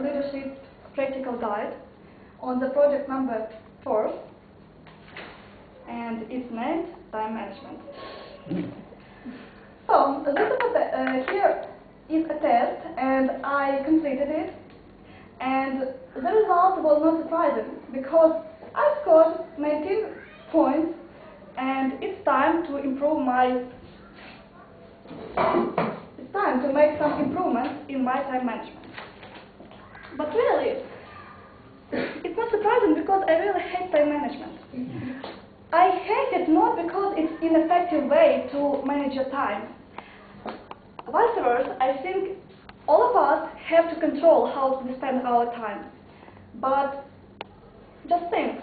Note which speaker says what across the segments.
Speaker 1: Leadership Practical Guide on the project number 4, and it's named Time Management. So, here is a test, and I completed it, and the result was not surprising, because I scored 19 points, and it's time to improve it's time to make some improvements in my time management. But really, it's not surprising because I really hate time management. I hate it not because it's an ineffective way to manage your time. Vice versa, I think all of us have to control how we spend our time. But just think,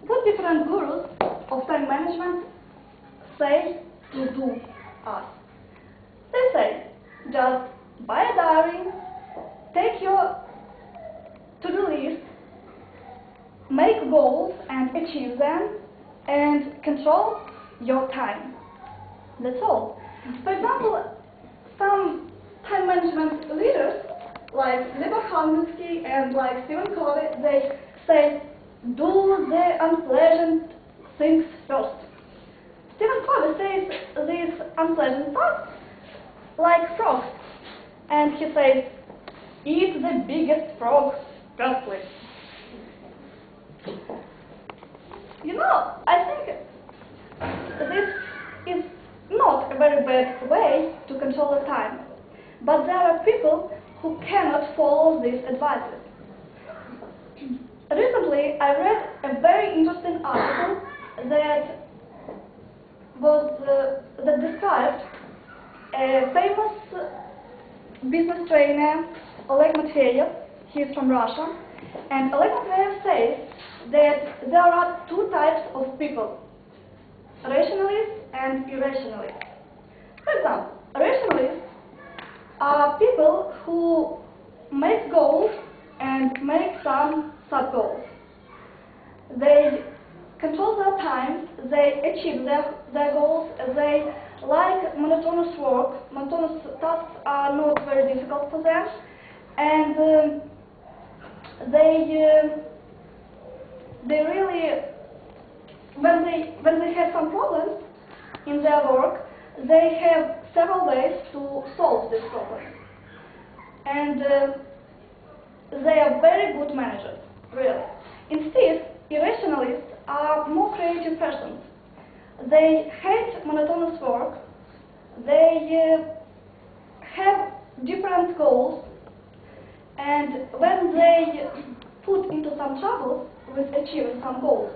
Speaker 1: what different gurus of time management say to do us? They say, just buy a diary, take your to-do list, make goals and achieve them, and control your time. That's all. For example, some time management leaders, like Razговорный Anglийский and like Stephen Covey, they say, do the unpleasant things first. Stephen Covey says these unpleasant thoughts like frogs, and he says, eat the biggest frog firstly. You know, I think this is not a very bad way to control the time, but there are people who cannot follow these advices. Recently, I read a very interesting article that described a famous business trainer, Oleg Matveyev. He is from Russia, and Oleg Matveyev says that there are two types of people, rationalists and irrationalists. For example, rationalists are people who make goals and make some sub-goals. They control their time, they achieve their goals, they like monotonous work. Monotonous tasks are not very difficult for them, and they really, when they have some problems in their work, they have several ways to solve this problem, and they are very good managers, really. Instead, irrationalists are more creative persons. They hate monotonous work, they have different goals, and when they put into some trouble with achieving some goals,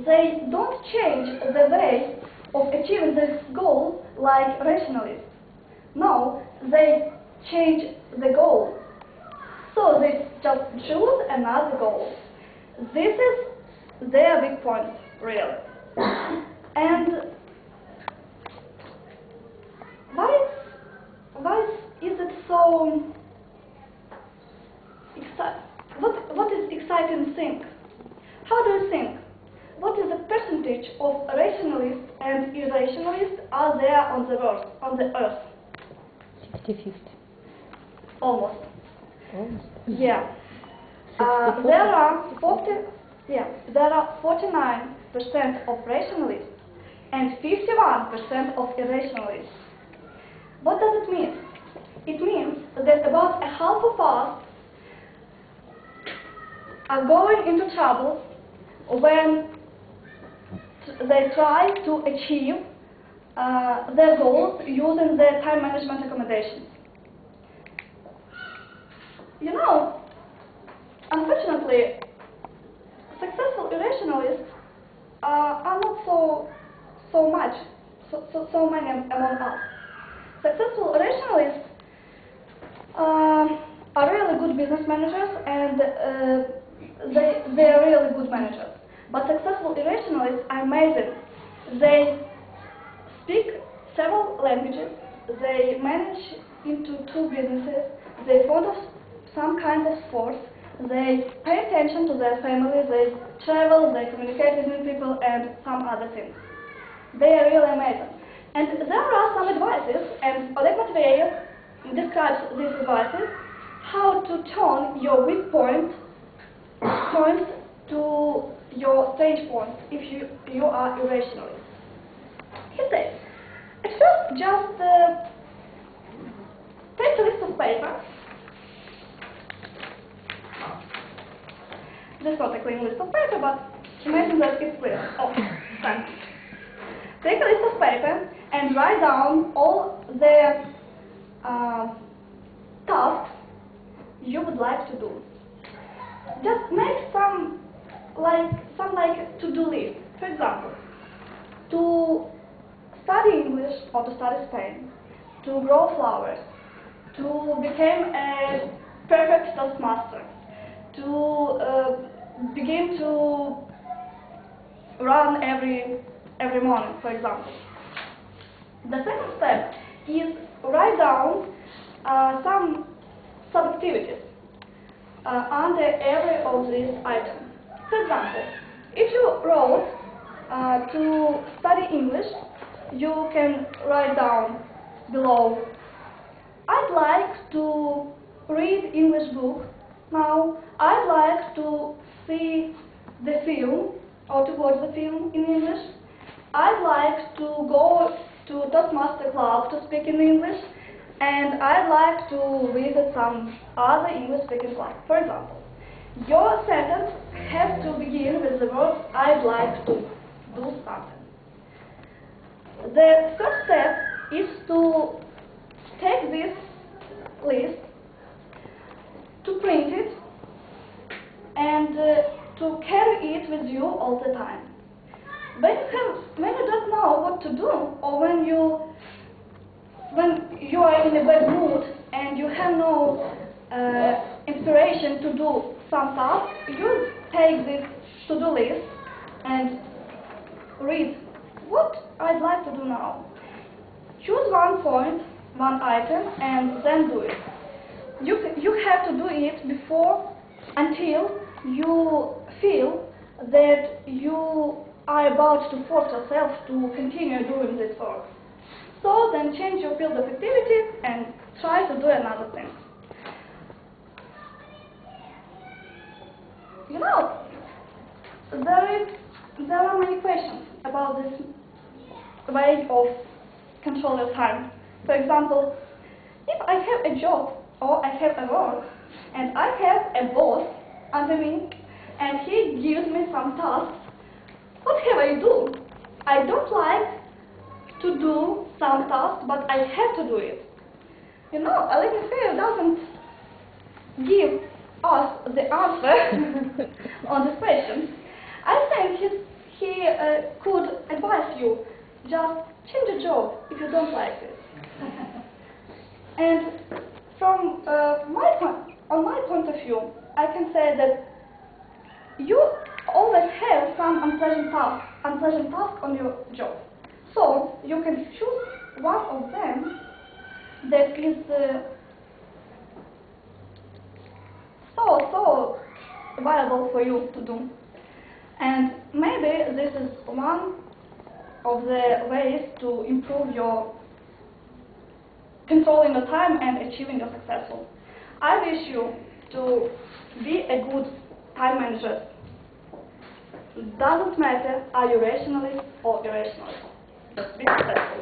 Speaker 1: they don't change the way of achieving this goal like rationalists. No, they change the goal. So they just choose another goal. This is their big point, really. And why is it so exciting? What is exciting thing? How do you think? What is the percentage of rationalists and irrationalists are there on the earth?
Speaker 2: 50-50.
Speaker 1: Almost.
Speaker 2: Almost.
Speaker 1: Yeah. There are 49% of rationalists and 51% of irrationalists. What does it mean? It means that about a half of us are going into trouble when they try to achieve their goals using their time management accommodations. You know, unfortunately, successful irrationalists are not so many among us. Successful rationalists are really good business managers, and they are really good managers. But successful irrationalists are amazing. They speak several languages, they manage into 2 businesses, they fond of some kind of sports, they pay attention to their family, they travel, they communicate with new people, and some other things. They are really amazing. And there are some advices, and Oleg Matveyev describes these advices how to turn your weak points to your strength points if you are irrationalist. He says, at first just take a list of paper. This is not a clean list of paper, but imagine that it's clear. Oh, thanks. Take a list of paper and write down all the tasks you would like to do. Just make some to-do list. For example, to study English or to study Spain, to grow flowers, to become a perfect Toastmaster, to begin to run every morning, for example. The second step is write down some sub-activities under every of these items. For example, if you wrote to study English, you can write down below, I'd like to read English book. Now, I'd like to see the film or to watch the film in English. I'd like to go to Toastmaster Club to speak in English, and I'd like to visit some other English-speaking club. For example, your sentence has to begin with the word I'd like to do something. The third step is to take this list, to print it, and to carry it with you all the time. When you don't know what to do, or when you are in a bad mood and you have no inspiration to do some task, you take this to-do list and read what I'd like to do now. Choose one point, one item, and then do it. You have to do it until you feel that you are about to force yourself to continue doing this work. So then change your field of activity and try to do another thing. You know, there are many questions about this way of control your time. For example, if I have a job or I have a work and I have a boss under me and he gives me some tasks, what have I do? I don't like to do some tasks, but I have to do it. You know, Alex Kiev doesn't give us the answer on this question. I think he could advise you, just change a job if you don't like it. And from on my point of view, I can say that you always have some unpleasant task on your job. So you can choose one of them that is so viable for you to do. And maybe this is one of the ways to improve your controlling your time and achieving your successful. I wish you to be a good time manager. It doesn't matter, are you rationalist or irrationalist. Just be successful.